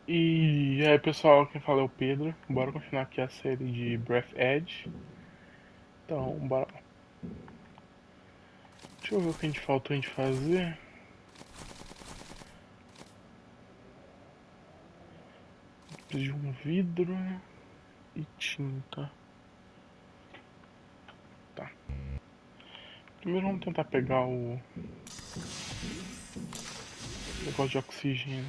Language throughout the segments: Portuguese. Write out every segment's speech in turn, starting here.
E aí pessoal, quem fala é o Pedro. Bora continuar aqui a série de Breathedge. Então, bora lá. Deixa eu ver o que a gente faltou a gente fazer. Preciso de um vidro e tinta. Tá. Primeiro vamos tentar pegar o negócio de oxigênio.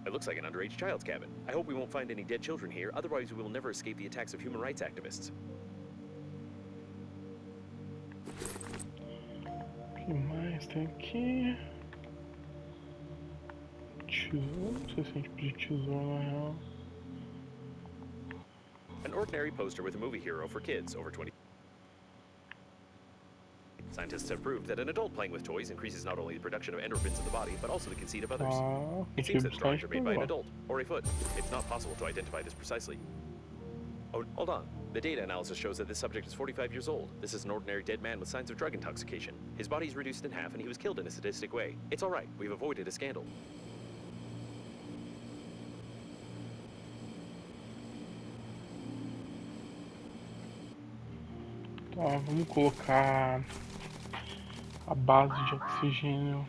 It looks like an underage child's cabin. I hope we won't find any dead children here, otherwise we will never escape the attacks of human rights activists. O que mais tem aqui? Tesouro? Não sei se a gente precisa de tesouro na real. An ordinary poster with a movie hero for kids over 20. Scientists have proved that an adult playing with toys increases not only the production of endorphins in the body, but also the conceit of others. Tá, It tem que seems that the buscar a drawings are made by an explorar. adult, or a foot. It's not possible to identify this precisely. Oh, hold on. The data analysis shows that this subject is 45 years old. This is an ordinary dead man with signs of drug intoxication. His body is reduced in half and he was killed in a sadistic way. It's alright, we've avoided a scandal. Tá, vamos colocar a base de oxigênio.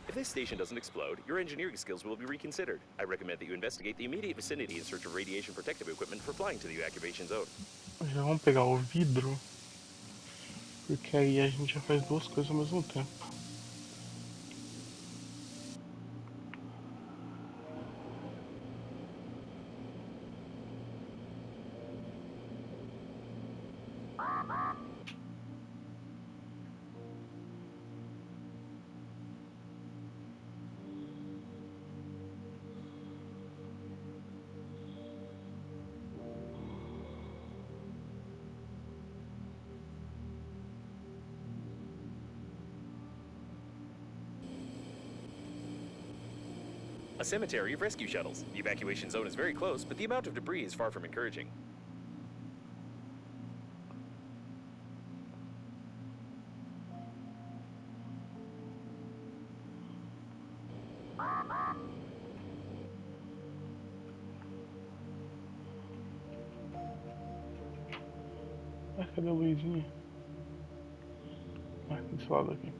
If this station doesn't explode, your engineering skills will be reconsidered. I recommend that you investigate the immediate vicinity in search of radiation protective equipment for flying to the evacuation zone. Já vamos pegar o vidro, porque aí a gente já faz duas coisas ao mesmo tempo. A cemetery of rescue shuttles. The evacuation zone is very close, but the amount of debris is far from encouraging. Ah, cadê a luzinha? Ah, desse lado aqui.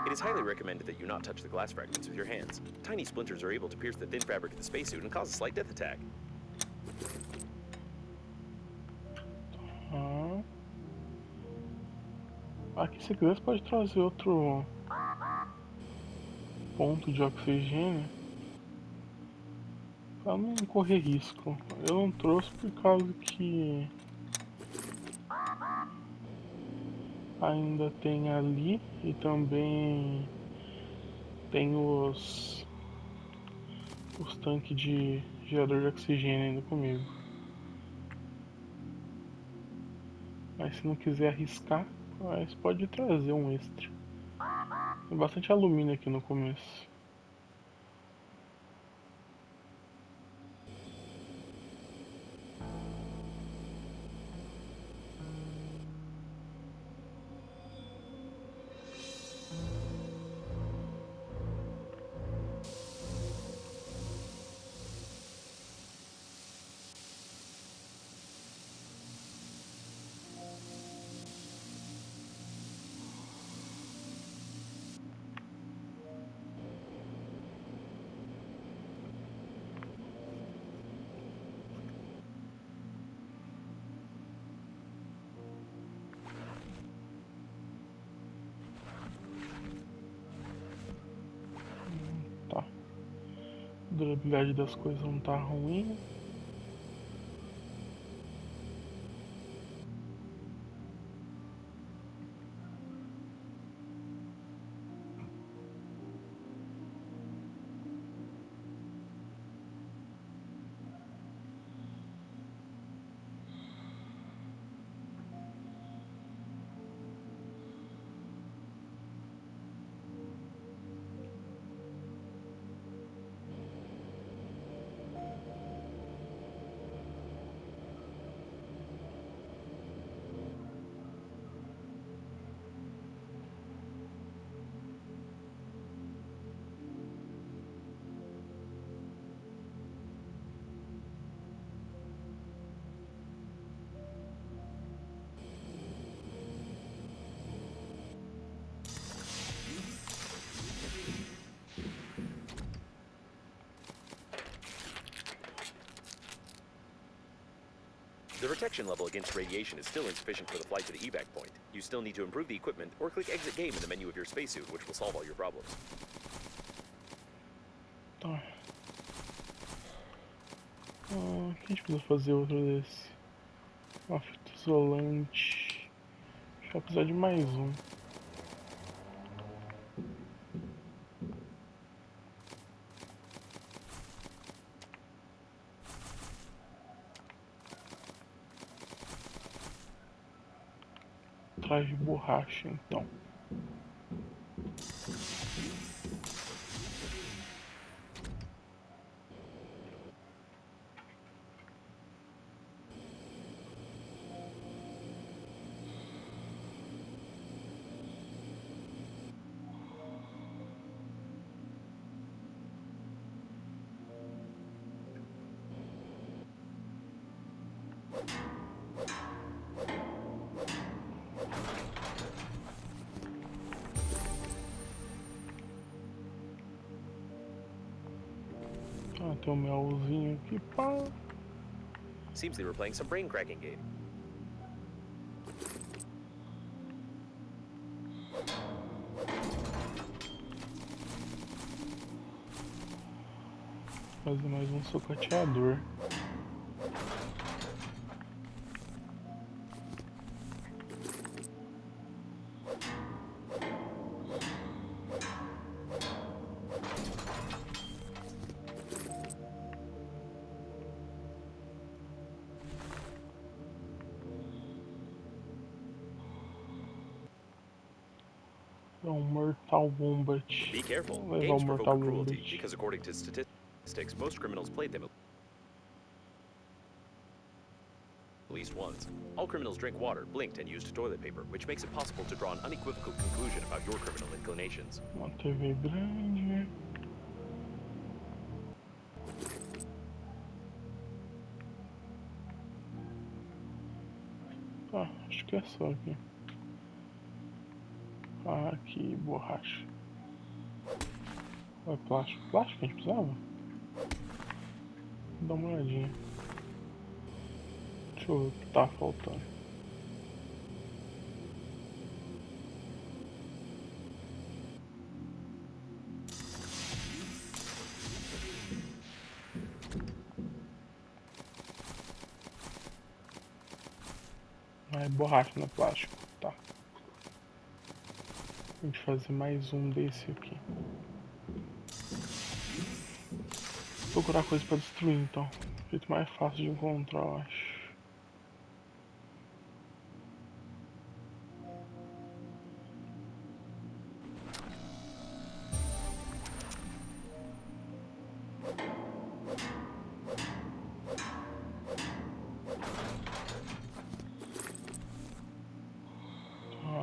It is highly recommended that you not touch the glass fragments with your hands. Tiny splinters are able to pierce the thin fabric of the spacesuit and cause a slight death attack. Ah. Aqui, se quiser, você pode trazer outro ponto de oxigênio pra não correr risco. Eu não trouxe por causa que ainda tem ali e também tem os tanques de gerador de oxigênio ainda comigo. Mas se não quiser arriscar, você pode trazer um extra. Tem bastante alumínio aqui no começo. durabilidade das coisas não tá ruim. The protection level against radiation is still insufficient for the flight to the evac point. You still need to improve the equipment or click exit game in the menu of your spacesuit, which will solve all your problems. Tá. O que a gente precisa fazer outro desse? Uma fita isolante. Acho que vai precisar de mais um. Traje de borracha, então. Ah, tem um melzinho aqui, pá. Seems they were playing some brain cracking game. Fazer mais um socateador. É um Mortal Wombat. Be careful. Vou levar Games o provoke Mortal cruelty Wombat. because, according to statistics, most criminals played them at least once. All criminals drink water, blinked, and used toilet paper, which makes it possible to draw an unequivocal conclusion about your criminal inclinations. Uma TV grande. Ah, acho que é só aqui. Ah, aqui, borracha. É plástico. Plástico que a gente precisava? Dá uma olhadinha. Deixa eu ver o que tá faltando. Ah, é borracha, não é plástico. Tá. A gente fazer mais um desse aqui. Procurar coisa pra destruir então. O jeito mais fácil de encontrar, eu acho.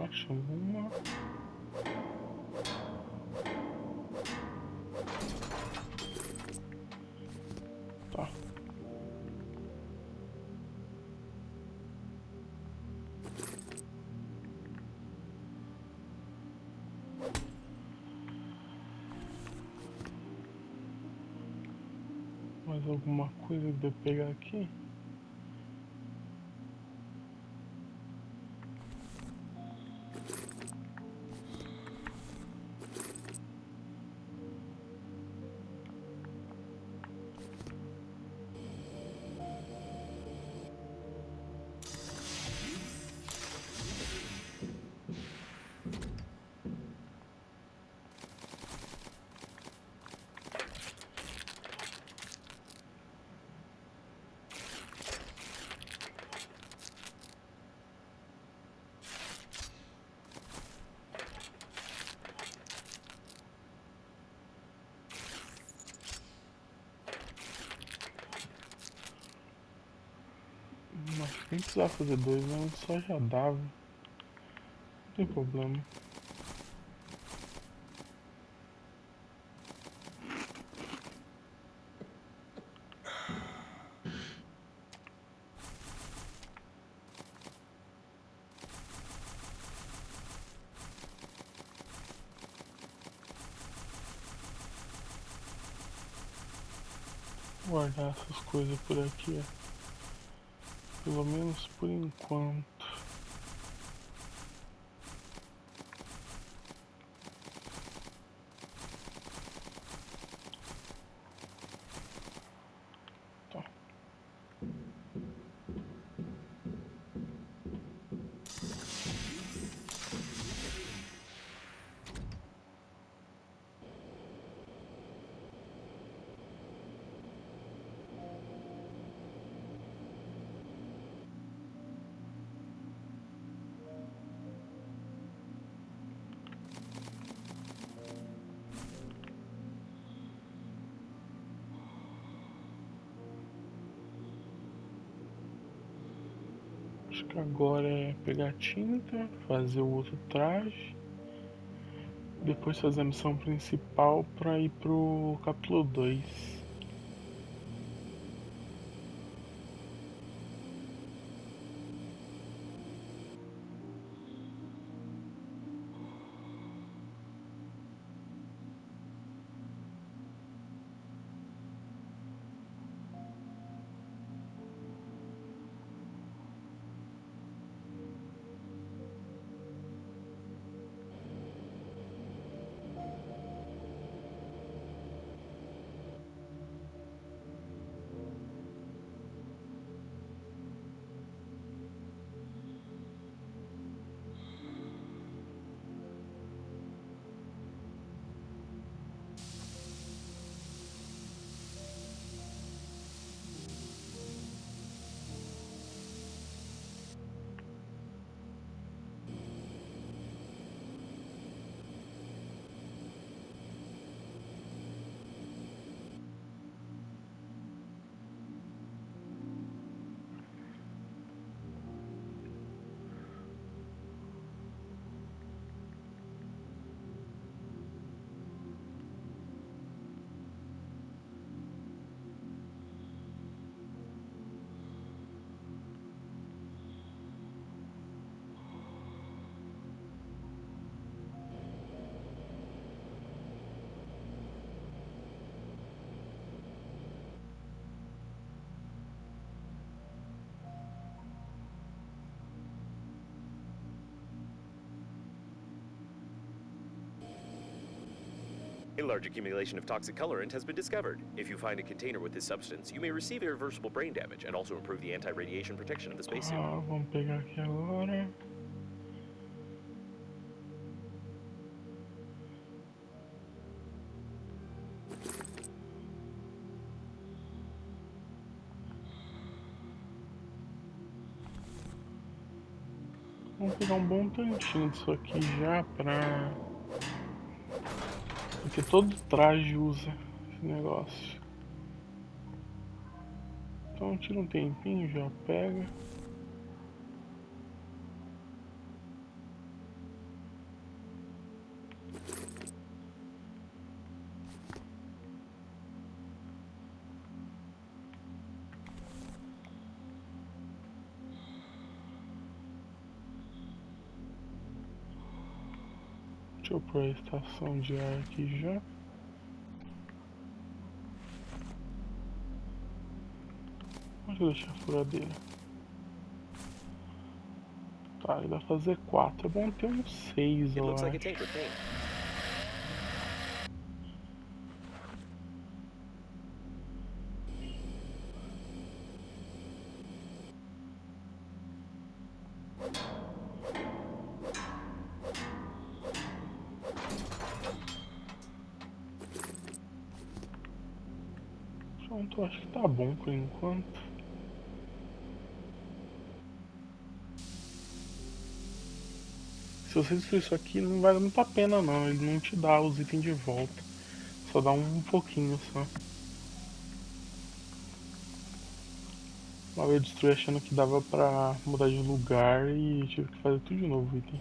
Acho uma. Tá. Mais alguma coisa que deve pegar aqui? Nem precisava fazer dois, né? Um só já dava. Não tem problema. Vou guardar essas coisas por aqui, ó. Pelo menos por enquanto. Tá. Acho que agora é pegar tinta, fazer o outro traje, depois fazer a missão principal pra ir pro capítulo 2. A large accumulation of toxic colorant has been discovered. If you find a container with this substance, you may receive irreversible brain damage and also improve the anti-radiation protection of the spacesuit. Vamos pegar aqui agora. Vamos pegar um bom tantinho disso aqui já pra... Porque todo traje usa esse negócio. Então tira um tempinho, já pega. Deixa eu pôr a estação de ar aqui já. Onde eu deixei a furadeira? Tá, ele vai fazer 4. É bom ter uns 6, It eu looks acho. like a tank with paint. Pronto, acho que tá bom por enquanto. Se você destruir isso aqui, não vale muito a pena não. Ele não te dá os itens de volta. Só dá um pouquinho só. Mas eu destruí achando que dava pra mudar de lugar e tive que fazer tudo de novo o item.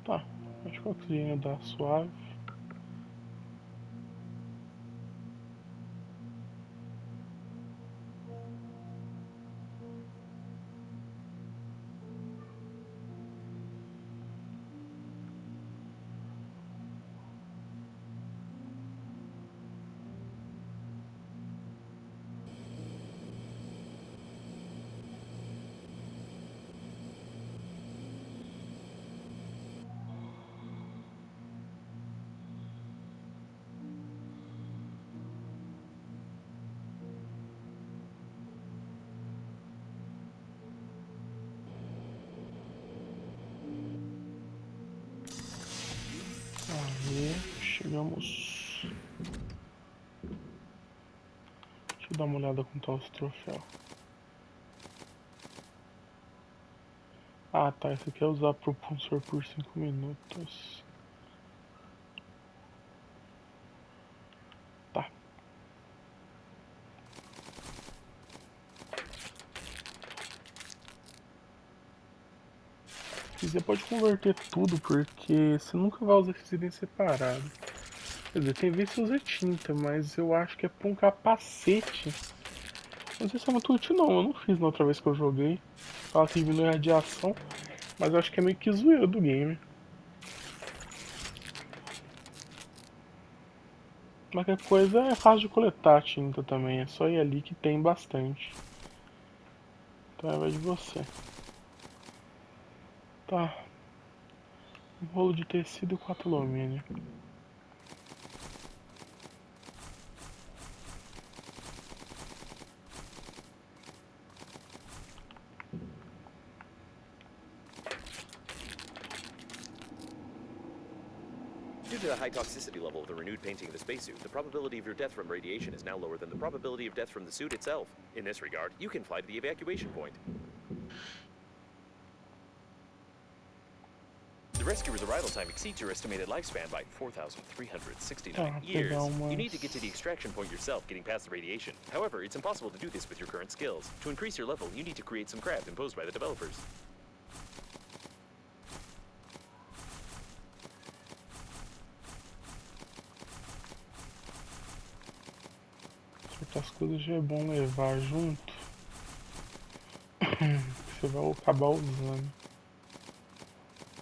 Tá, acho que o oxigênio dá suave. Aí, chegamos. Deixa eu dar uma olhada com tal os troféus. Ah tá, esse aqui é usar propulsor por 5 minutos. Tá. Se quiser pode converter tudo, porque você nunca vai usar esses itens separados. Quer dizer, tem vezes que usa tinta, mas eu acho que é pra um capacete. Não sei se é muito útil não, eu não fiz na outra vez que eu joguei. Fala que diminui a radiação, mas eu acho que é meio que zoeira do game. Qualquer coisa é fácil de coletar a tinta também, é só ir ali que tem bastante. Então vai de você. Tá. Um rolo de tecido e 4 alumínio. Due to the high toxicity level of the renewed painting of the spacesuit, the probability of your death from radiation is now lower than the probability of death from the suit itself. In this regard, you can fly to the evacuation point. The rescuer's arrival time exceeds your estimated lifespan by 4,369 years. You need to get to the extraction point yourself, getting past the radiation. However, it's impossible to do this with your current skills. To increase your level, you need to create some craft imposed by the developers. Certas coisas já é bom levar junto. Você vai acabar usando.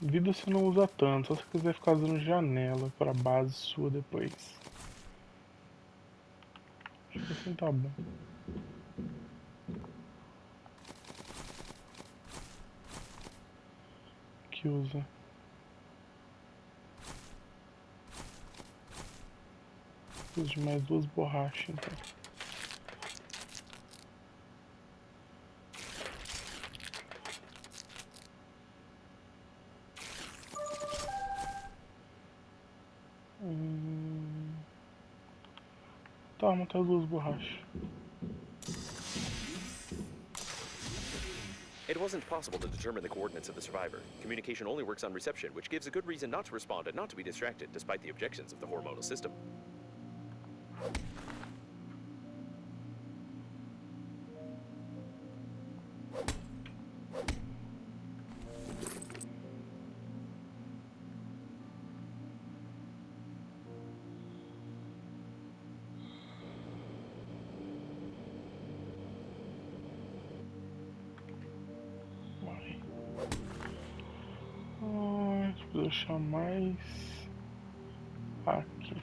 Vida você não usa tanto, só se você quiser ficar usando janela para base sua depois. Acho que assim tá bom. Que usa. Preciso de mais 2 borrachas então. Tá, montar as 2 borrachas. It wasn't possible to determine the coordinates of the survivor. Communication only works on reception, which gives a good reason not to respond and not to be distracted, despite the objections of the hormonal system. deixar mais aqui.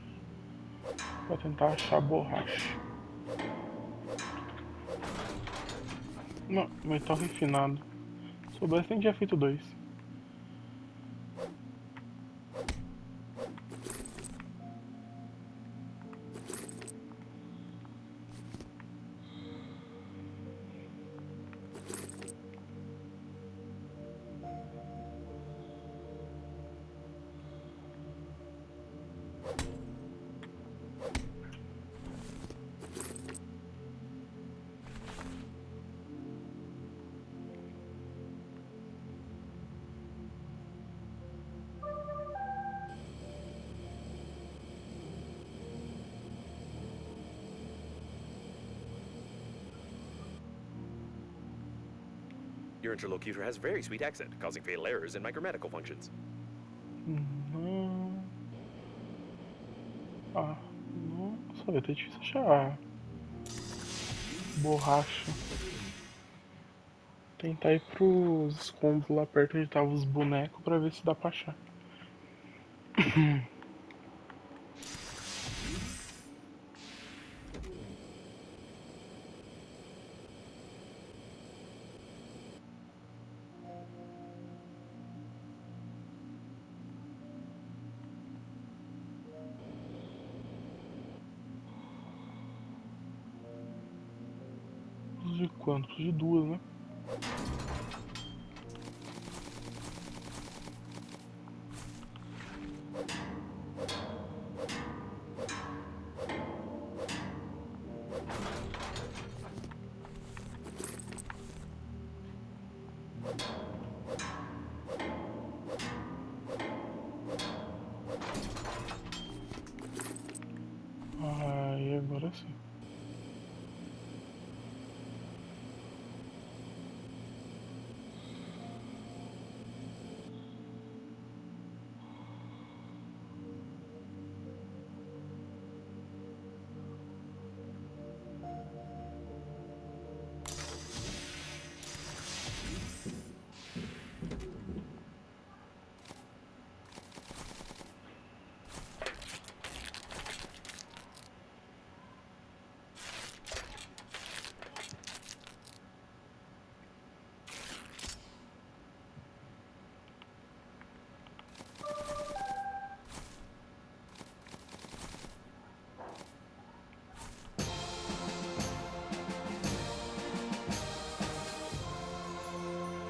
Vou tentar achar borracha. Não, metal refinado. Se soubesse, nem tinha feito 2. Your interlocutor has a very sweet accent, causing fatal errors in micromedical functions. Não. Ah, nossa, vai ter difícil achar borracha. Tentar ir pros escombros lá perto onde estavam os bonecos pra ver se dá pra achar. Preciso de quanto? Preciso de 2, né? Aí agora sim.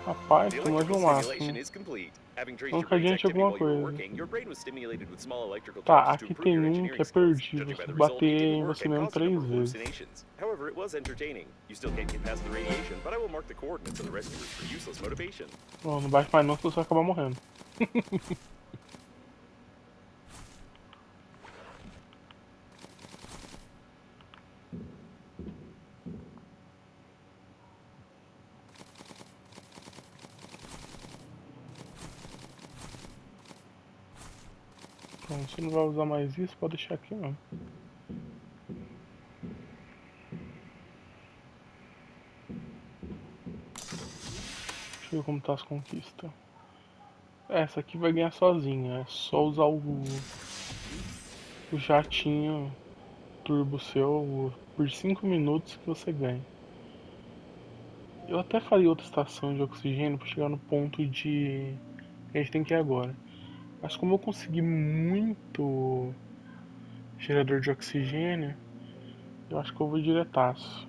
Rapaz, The tô mais electrical no simulation máximo. is complete. Having traced Vamos your que a brain's gente activity alguma while you were coisa. working, your brain was stimulated with small electrical Tá, charges to aqui improve tem your um que engineering é skills. perdido. Judging by Se the result, it bater didn't em work você and mesmo caused a number 3 of vezes. hallucinations. However, it was entertaining. You still can't get past the radiation, but I will mark the coordinates of the rescuers for useless motivation. Bom, não bate mais não, senão você vai acabar morrendo. Bom, você não vai usar mais isso, pode deixar aqui não. Deixa eu ver como tá as conquistas. Essa aqui vai ganhar sozinha, é só usar o jatinho turbo seu por 5 minutos que você ganha. Eu até faria outra estação de oxigênio para chegar no ponto de que a gente tem que ir agora. Mas como eu consegui muito gerador de oxigênio, eu acho que eu vou diretaço.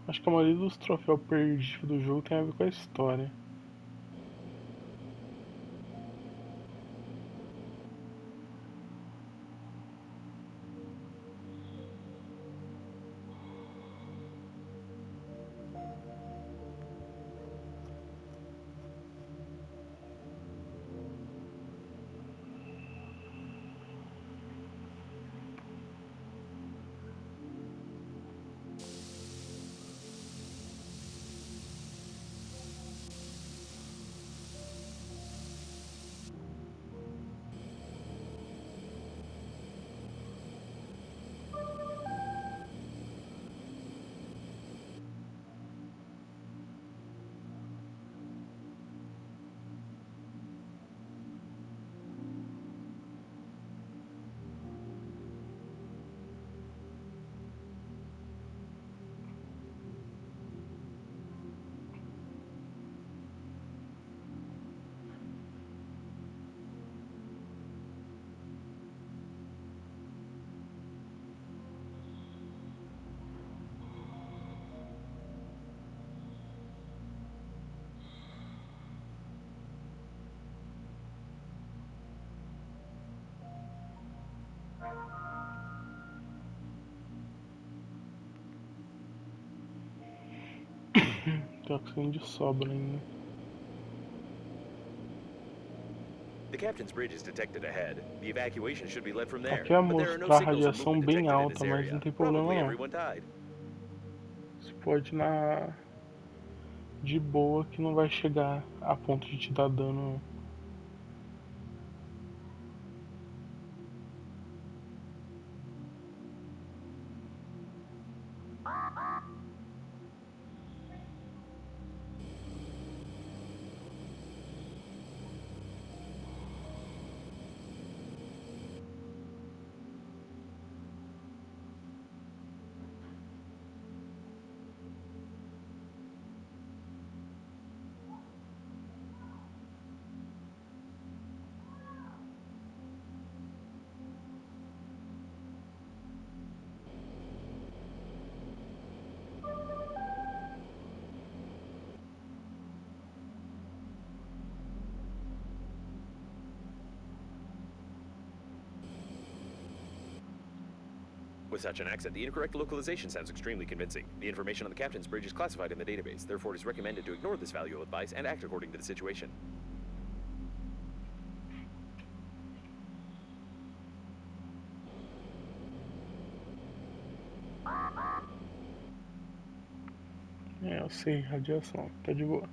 Acho que a maioria dos troféus perdidos do jogo tem a ver com a história. Tem oxigênio de sobra ainda. The captain's bridge is detected ahead. The evacuation should be led from there. Aqui vai But there are no mostrar a signals of radiação movement bem detected in alta, this mas não area. tem problema Probably não. everyone died. Você pode ir na de boa que não vai chegar a ponto de te dar dano. With such an accent, the incorrect localization sounds extremely convincing. The information on the captain's bridge is classified in the database, therefore it is recommended to ignore this valuable advice and act according to the situation. É, eu sei, radiação, tá de boa.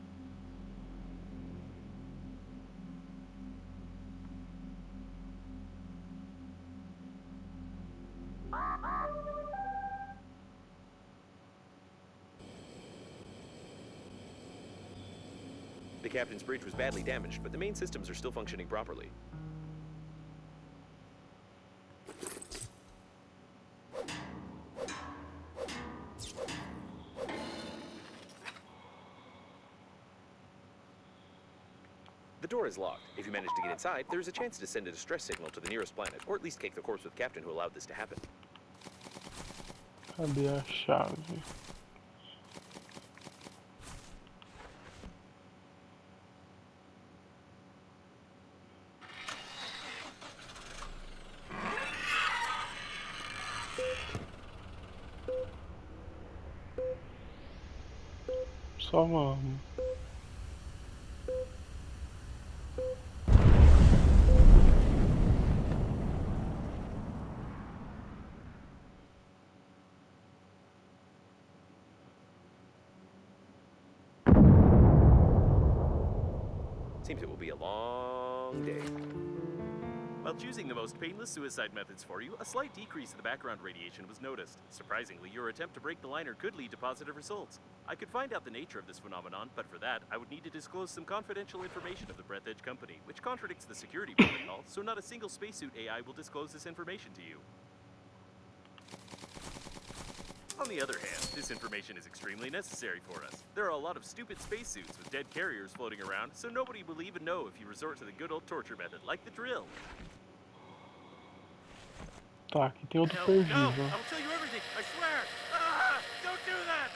The captain's bridge was badly damaged, but the main systems are still functioning properly. The door is locked. If you manage to get inside, there is a chance to send a distress signal to the nearest planet, or at least cake the corpse with the captain who allowed this to happen. Cadê a chave? Só vamos. Seems it will be a long day. While choosing the most painless suicide methods for you, a slight decrease in the background radiation was noticed. Surprisingly, your attempt to break the liner could lead to positive results. I could find out the nature of this phenomenon, but for that, I would need to disclose some confidential information of the Breathedge Company, which contradicts the security protocol, so not a single spacesuit AI will disclose this information to you. On the other hand, this information is extremely necessary for us. There are a lot of stupid spacesuits with dead carriers floating around, so nobody will even know if you resort to the good old torture method, like the drill. Tá, aqui tem outro No, perdido. I will tell you everything, I swear! Ah, don't do that!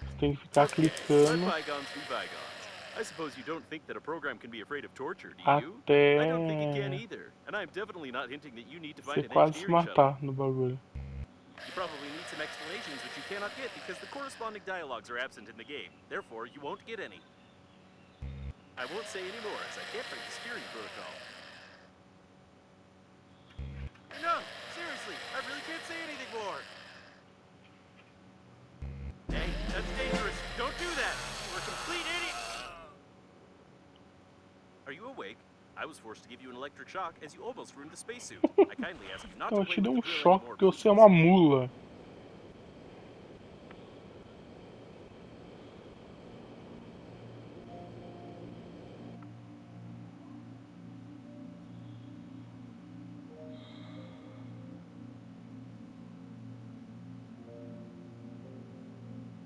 Você tem que ficar Okay, let clicando bygones be bygones. I suppose you don't think that a program can be afraid of torture, do you? até I don't think it can either, and I am definitely not hinting that you need to find você an quase se engineering shuttle. matar no bagulho. You probably need some explanations which you cannot get because the corresponding dialogues are absent in the game. Therefore, you won't get any. I won't say any more as I can't break the security protocol. No, seriously, I really can't say anything more. Hey, that's dangerous. Don't do that. We're complete idiots. Are you awake? I was forced to give you an electric shock as you almost ruined the spacesuit. I kindly ask you not Eu to play te dei with um the drill choque anymore, porque você é please. uma mula.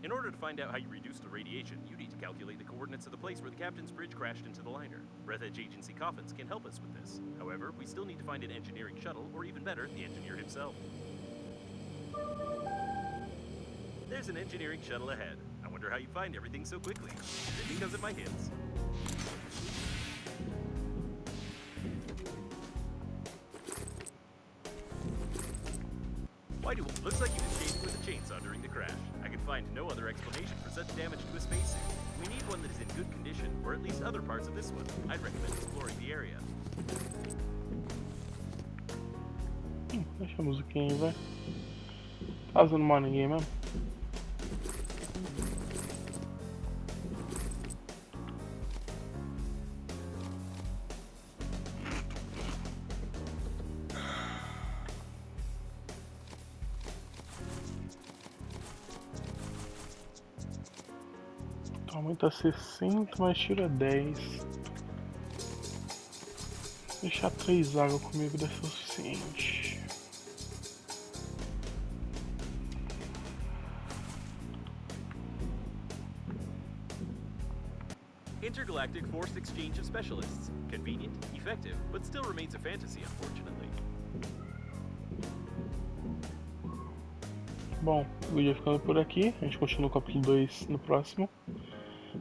In order to find out how you reduce the radiation, you need to calculate the coordinates of the place where the captain's bridge crashed into the liner. Breathedge Agency coffins can help us with this. However, we still need to find an engineering shuttle, or even better, the engineer himself. There's an engineering shuttle ahead. I wonder how you find everything so quickly. Is it because of my hints? Why do it looks like you escaped with a chainsaw during the crash. I could find no other explanation for such damage to a spacesuit. We need one that is in good condition, or at least other parts of this one. I'd recommend exploring the area. Deixa a musiquinha aí, vai. Tá fazendo mal a ninguém mesmo? Aumenta 60, mas tira 10. Deixar 3 águas comigo é suficiente. Intergalactic Forced Exchange of Specialists. Convenient, effective, but still remains a fantasy, unfortunately. Bom, o vídeo vai ficando por aqui. A gente continua o capítulo 2 no próximo.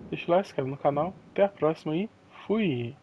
Deixa o like, se inscreve no canal. Até a próxima e fui!